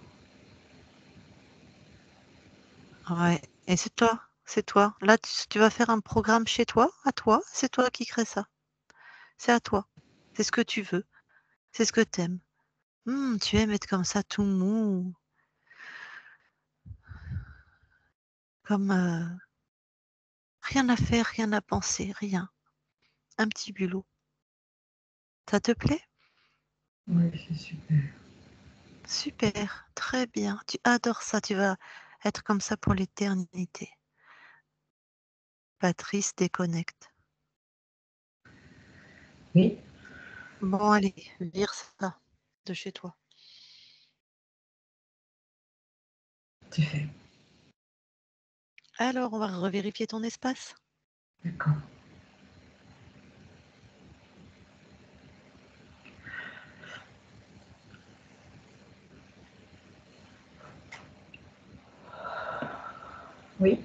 Ouais, et c'est toi, c'est toi. Là, tu vas faire un programme chez toi, à toi, c'est toi qui crée ça. C'est à toi. C'est ce que tu veux, c'est ce que t'aimes. Tu aimes être comme ça, tout mou, comme rien à faire, rien à penser, rien. Un petit bulot. Ça te plaît? Oui, c'est super. Super, très bien. Tu adores ça, tu vas être comme ça pour l'éternité. Patrice déconnecte. Oui, Bon, allez, vire ça de chez toi. c'est fait. Alors, on va revérifier ton espace. D'accord. Oui,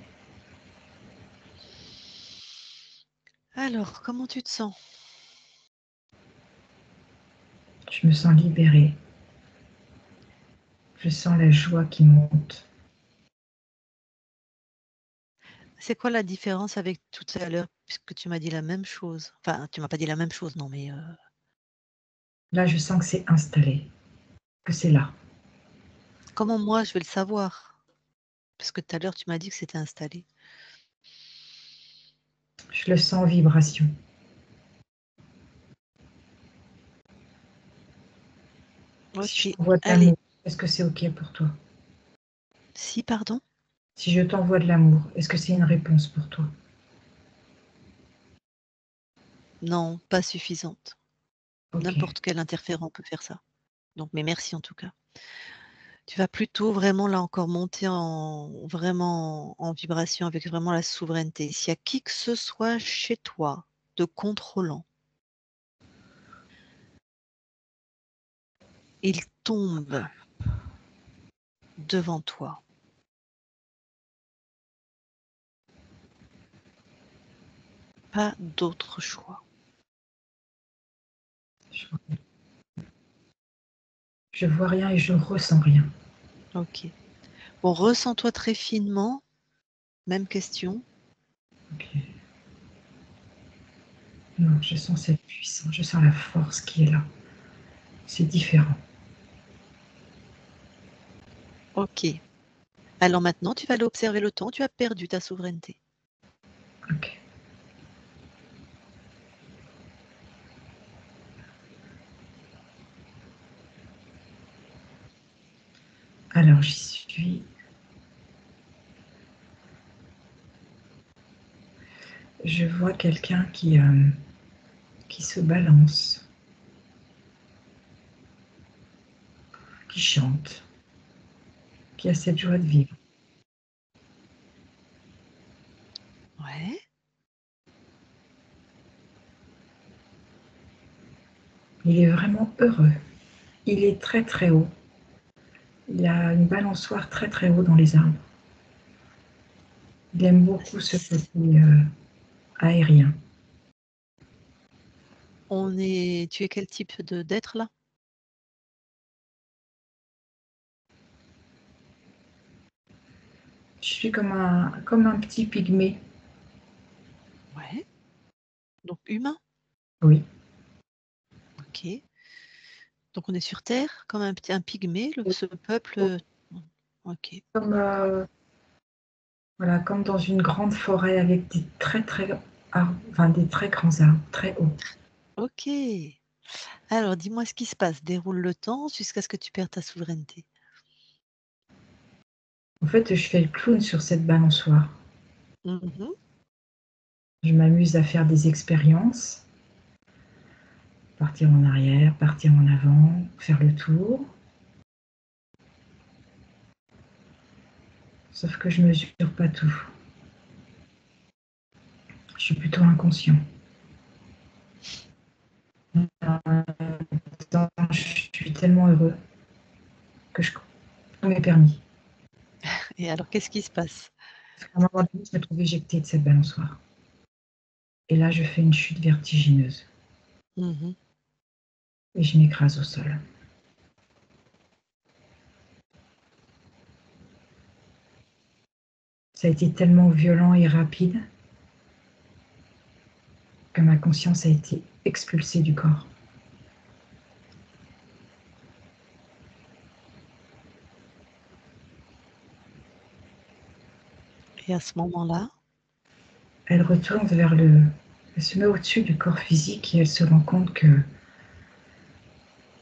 Alors, comment tu te sens? je me sens libérée. Je sens la joie qui monte. C'est quoi la différence avec tout à l'heure, puisque tu m'as dit la même chose? Enfin, tu m'as pas dit la même chose, non, mais Là, je sens que c'est installé, que c'est là. comment moi je vais le savoir? Parce que tout à l'heure, tu m'as dit que c'était installé. Je le sens en vibration. Si je Ok, t'envoie de allez. l'amour, est-ce que c'est OK pour toi? Si, pardon? Si je t'envoie de l'amour, est-ce que c'est une réponse pour toi? Non, pas suffisante. OK. N'importe quel interférent peut faire ça. Donc, mais merci en tout cas. Tu vas plutôt vraiment là encore monter en vibration avec vraiment la souveraineté. S'il y a qui que ce soit chez toi de contrôlant, il tombe devant toi. Pas d'autre choix. Je vois rien et je ressens rien. OK. Bon, ressens-toi très finement, même question. OK. Non, je sens cette puissance, je sens la force qui est là. C'est différent. OK. Alors maintenant, tu vas aller observer le temps, tu as perdu ta souveraineté. OK. Alors j'y suis. Je vois quelqu'un qui se balance, qui chante, qui a cette joie de vivre. Ouais. Il est vraiment heureux. Il est très, très haut. Il a une balançoire très, très haut dans les arbres. Il aime beaucoup ce côté, aérien. Tu es quel type d'être là? Je suis comme un petit pygmée. Ouais. Donc humain? Oui, OK. Donc on est sur Terre, comme un pygmée, ce peuple. OK. comme, voilà, comme dans une grande forêt avec des très, très enfin des très grands arbres, très hauts. OK. Alors dis-moi ce qui se passe. Déroule le temps jusqu'à ce que tu perdes ta souveraineté. En fait, je fais le clown sur cette balançoire. Mmh. Je m'amuse à faire des expériences, partir en arrière, partir en avant, faire le tour. Sauf que je mesure pas tout. Je suis plutôt inconscient. Je suis tellement heureux que tout m'est permis. Et alors qu'est-ce qui se passe? À un moment donné, je me trouve éjectée de cette balançoire. Et là, je fais une chute vertigineuse. Mmh. et je m'écrase au sol. Ça a été tellement violent et rapide que ma conscience a été expulsée du corps. Et à ce moment-là? Elle retourne elle se met au-dessus du corps physique et elle se rend compte qu'il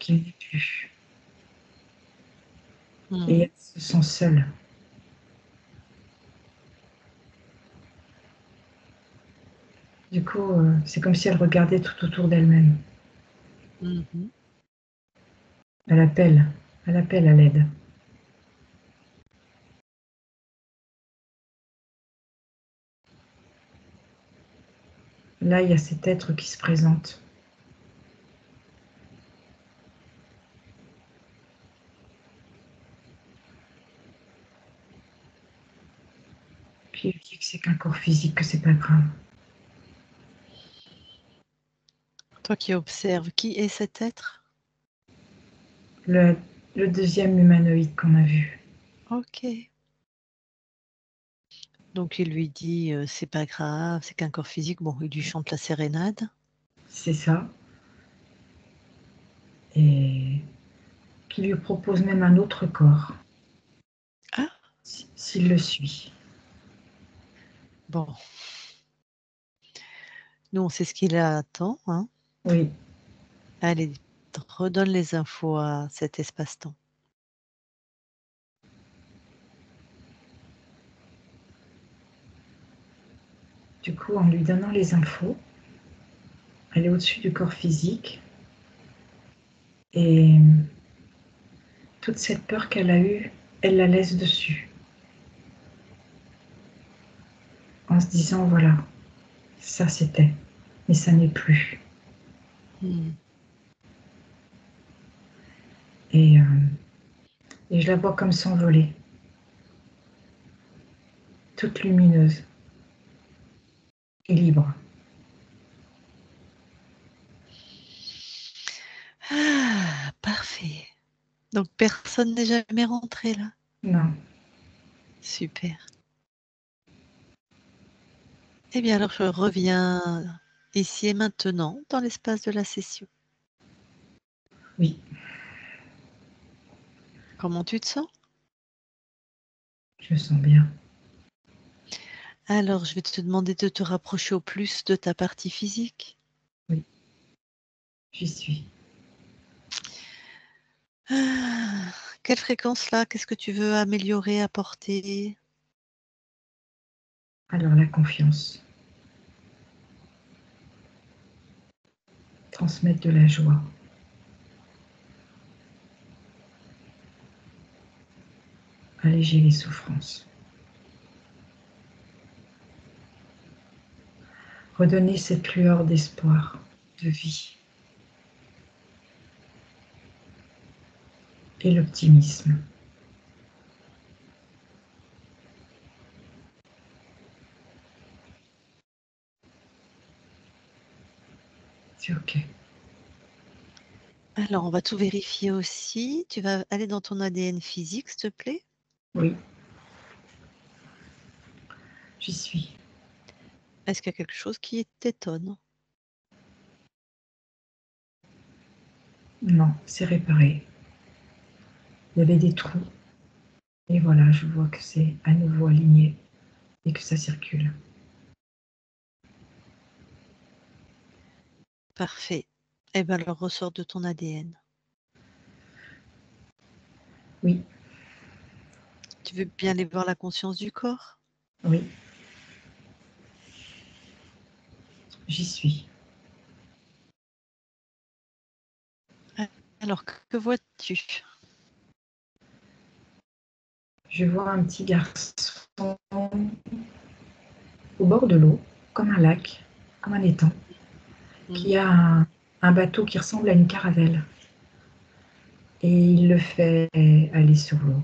n'est plus. Et Mmh. elle se sent seule. Du coup, c'est comme si elle regardait tout autour d'elle-même. Mmh. Elle appelle, elle appelle à l'aide. Là, il y a cet être qui se présente. Puis il lui dit que c'est qu'un corps physique, que c'est pas grave. Toi qui observes, qui est cet être? Le, le deuxième humanoïde qu'on a vu. OK. Donc il lui dit, «C'est pas grave, c'est qu'un corps physique». Bon, il lui chante la sérénade. C'est ça. Et qui lui propose même un autre corps, Ah! s'il le suit. Bon, nous on sait ce qu'il attend, hein. Oui, Allez, redonne les infos à cet espace-temps. du coup, en lui donnant les infos, elle est au-dessus du corps physique et toute cette peur qu'elle a eue, elle la laisse dessus, en se disant voilà, ça c'était, mais ça n'est plus. Mmh. Et, euh, et je la vois comme s'envoler, toute lumineuse et libre. Ah! Parfait. Donc personne n'est jamais rentré là? Non, Super. Eh bien alors je reviens ici et maintenant dans l'espace de la session. oui, Comment tu te sens? je sens bien. Alors je vais te demander de te rapprocher au plus de ta partie physique. Oui, j'y suis. Ah! Quelle fréquence là? Qu'est-ce que tu veux améliorer, apporter? Alors la confiance, transmettre de la joie, alléger les souffrances, redonner cette lueur d'espoir, de vie et l'optimisme. C'est OK. Alors on va tout vérifier aussi. Tu vas aller dans ton ADN physique, s'il te plaît. Oui, j'y suis. Est-ce qu'il y a quelque chose qui t'étonne? Non, c'est réparé. Il y avait des trous et voilà, je vois que c'est à nouveau aligné et que ça circule. Parfait. Eh ben alors ressort de ton ADN. Oui, Tu veux bien aller voir la conscience du corps? oui, j'y suis. Alors que vois-tu? Je vois un petit garçon au bord de l'eau, comme un lac, comme un étang, Mmh. qui a un bateau qui ressemble à une caravelle. Et il le fait aller sur l'eau,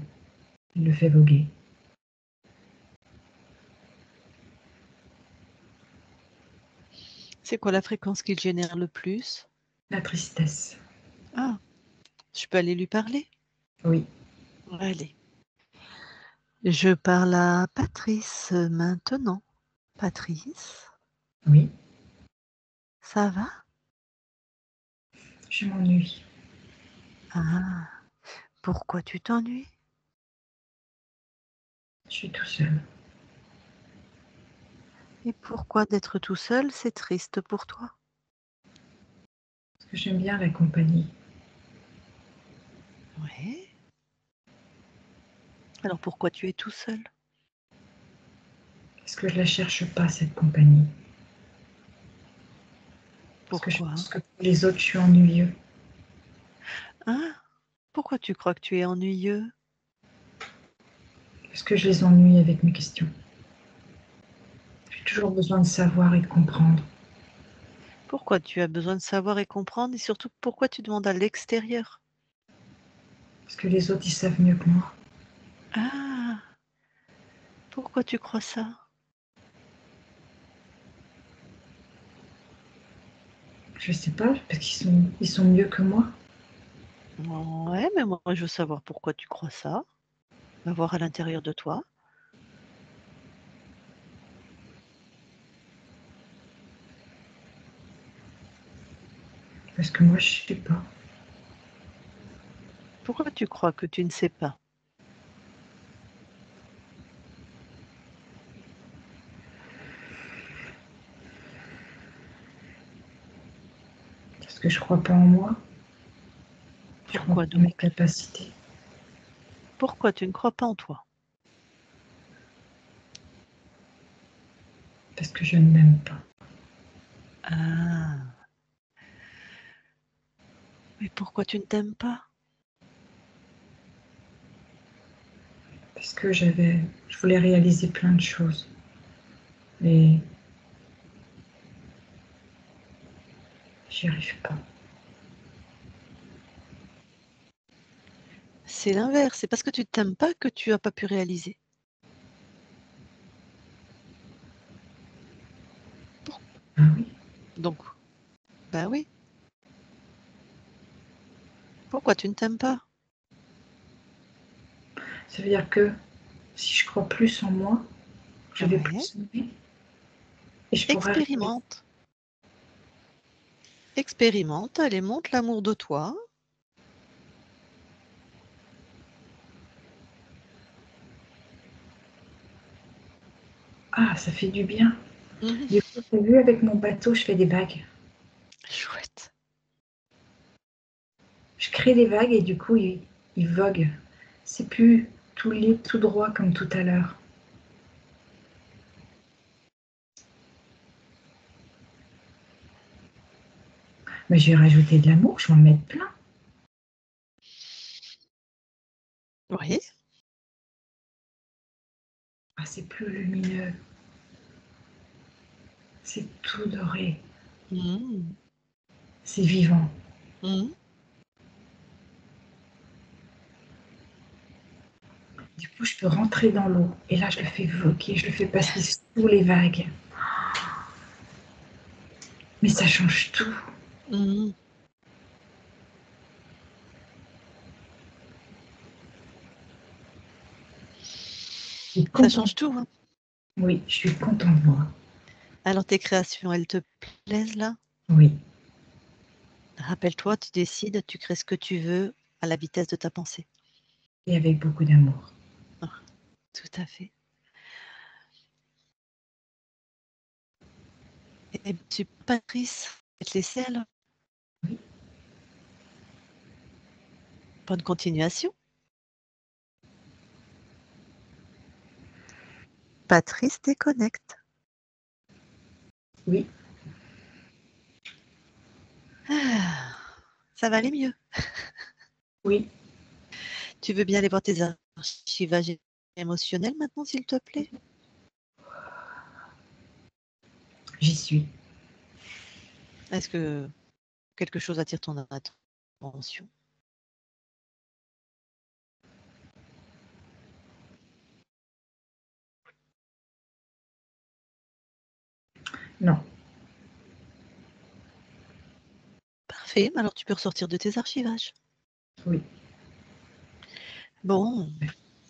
il le fait voguer. C'est quoi la fréquence qu'il génère le plus? La tristesse. Ah, je peux aller lui parler? Oui. Allez. Je parle à Patrice maintenant. Patrice, Oui. ça va? Je m'ennuie. Ah, pourquoi tu t'ennuies? Je suis tout seul. Et pourquoi d'être tout seul, c'est triste pour toi? Parce que j'aime bien la compagnie. Oui. Alors pourquoi tu es tout seul? Parce que je la cherche pas, cette compagnie. Parce que je Pourquoi? pense que pour les autres, je suis ennuyeux. Hein? Pourquoi tu crois que tu es ennuyeux? Parce que je les ennuie avec mes questions. J'ai toujours besoin de savoir et de comprendre. Pourquoi tu as besoin de savoir et comprendre et surtout pourquoi tu demandes à l'extérieur? Parce que les autres, ils savent mieux que moi. Ah! Pourquoi tu crois ça? Je sais pas, parce ils sont mieux que moi. Ouais, mais moi je veux savoir pourquoi tu crois ça. Va voir à l'intérieur de toi. Parce que moi, je sais pas. Pourquoi tu crois que tu ne sais pas? Parce que je crois pas en moi. Je crois Pourquoi pas en mes donc? capacités. Pourquoi tu ne crois pas en toi? Parce que je ne m'aime pas. Ah! Mais pourquoi tu ne t'aimes pas? Parce que je voulais réaliser plein de choses. Mais j'y arrive pas. C'est l'inverse, c'est parce que tu ne t'aimes pas que tu as pas pu réaliser. Pour Ah oui. donc bah oui. Pourquoi tu ne t'aimes pas? Ça veut dire que si je crois plus en moi, je vais Ouais. plus m'aimer. Et je pourrais réaliser. Expérimente. Expérimente, allez, montre l'amour de toi. Ah, ça fait du bien. Mmh. Du coup, tu as vu, avec mon bateau, je fais des vagues. Chouette. Je crée des vagues et du coup, ils voguent. C'est plus tout libre, tout droit comme tout à l'heure. Mais je vais rajouter de l'amour, je vais en mettre plein. Oui. Ah, c'est plus lumineux. C'est tout doré. Mmh. C'est vivant. Mmh. Du coup, je peux rentrer dans l'eau. Et là, je le fais voguer, je le fais passer sous les vagues. Mais ça change tout. Mmh. Je suis Ça contente. change tout, hein. Oui, je suis contente de moi. Alors tes créations, elles te plaisent là? Oui, Rappelle-toi, tu décides, tu crées ce que tu veux à la vitesse de ta pensée. et avec beaucoup d'amour. Ah, tout à fait. Et tu Patrice, je vais te laisser alors. Oui, Bonne continuation. Patrice déconnecte. oui, Ah, ça va aller mieux. oui, Tu veux bien aller voir tes archivages émotionnels maintenant, s'il te plaît? j'y suis. Est-ce que quelque chose attire ton attention? Non, Parfait. Parfait, alors tu peux ressortir de tes archivages. Oui. Bon,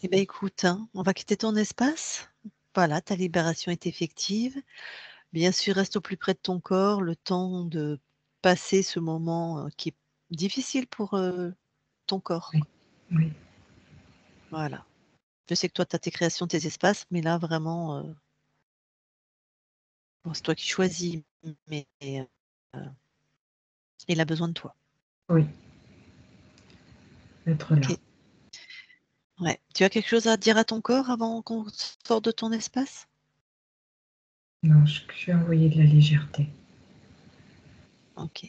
eh bien écoute, hein, on va quitter ton espace. Voilà, ta libération est effective. Bien sûr, reste au plus près de ton corps, le temps de passer ce moment qui est difficile pour ton corps. Oui. Oui. Voilà. Je sais que toi, tu as tes créations, tes espaces, mais là, vraiment, bon, c'est toi qui choisis, mais il a besoin de toi. Oui. Être là. Ok. Ouais. Tu as quelque chose à dire à ton corps avant qu'on sorte de ton espace? Non, je vais envoyer de la légèreté Ok.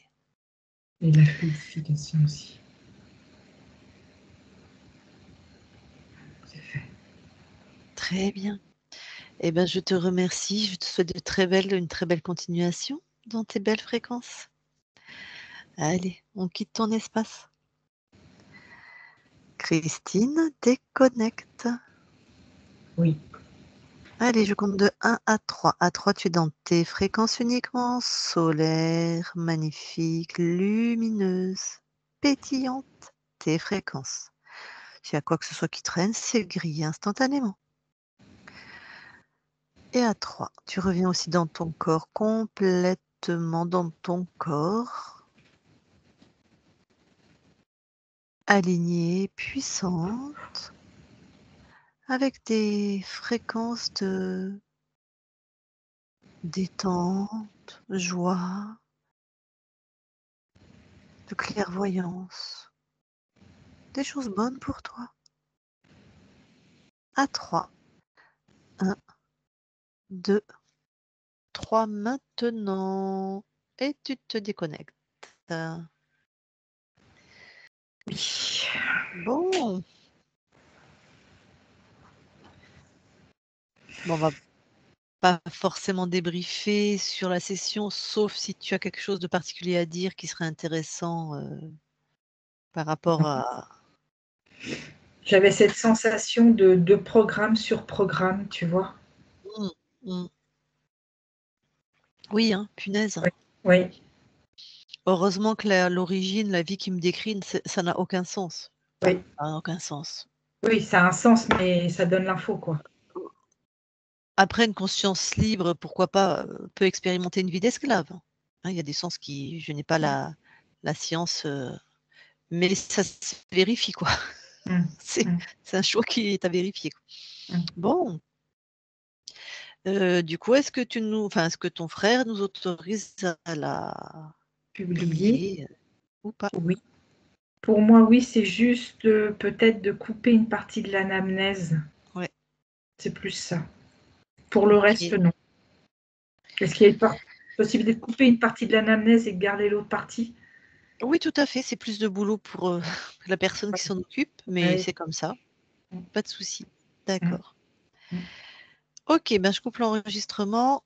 et de la fluidification aussi. C'est fait. Très bien. Eh ben, je te remercie. Je te souhaite une très belle continuation dans tes belles fréquences. Allez, on quitte ton espace. Christine, déconnecte. Oui. Allez, je compte de 1 à 3. À 3, tu es dans tes fréquences uniquement solaires, magnifiques, lumineuses, pétillantes, tes fréquences. S'il y a quoi que ce soit qui traîne, c'est grillé instantanément. Et à 3, tu reviens aussi dans ton corps, complètement dans ton corps, alignée, puissante, avec des fréquences de détente, joie, de clairvoyance, des choses bonnes pour toi. À 3, 1, 2, 3 maintenant. Et tu te déconnectes. Oui. Bon. Bon, on va pas forcément débriefer sur la session, sauf si tu as quelque chose de particulier à dire qui serait intéressant, par rapport à J'avais cette sensation de programme sur programme, tu vois? mmh, mmh. Oui, hein, punaise. Oui. Oui. Heureusement que la l'origine, la vie qui me décrit, ça n'a aucun sens. Enfin, Oui. ça n'a aucun sens. Oui, ça a un sens, mais ça donne l'info, quoi. Après une conscience libre, pourquoi pas, peut expérimenter une vie d'esclave. Hein, il y a des sens qui je n'ai pas la science, mais ça se vérifie, quoi. Mmh. C'est Mmh. c'est un choix qui est à vérifier, quoi. Mmh. Bon, du coup, est-ce que ton frère nous autorise à la Publier, publier, ou pas? oui. Pour moi, oui, c'est juste, peut-être de couper une partie de l'anamnèse. Ouais, C'est plus ça. Pour le reste, OK. non. Est-ce qu'il y a une possibilité de couper une partie de l'anamnèse et de garder l'autre partie? Oui, tout à fait, c'est plus de boulot pour, la personne qui s'en occupe, mais Oui. c'est comme ça, Mmh. pas de souci. Mmh. D'accord. Mmh. OK, ben, je coupe l'enregistrement.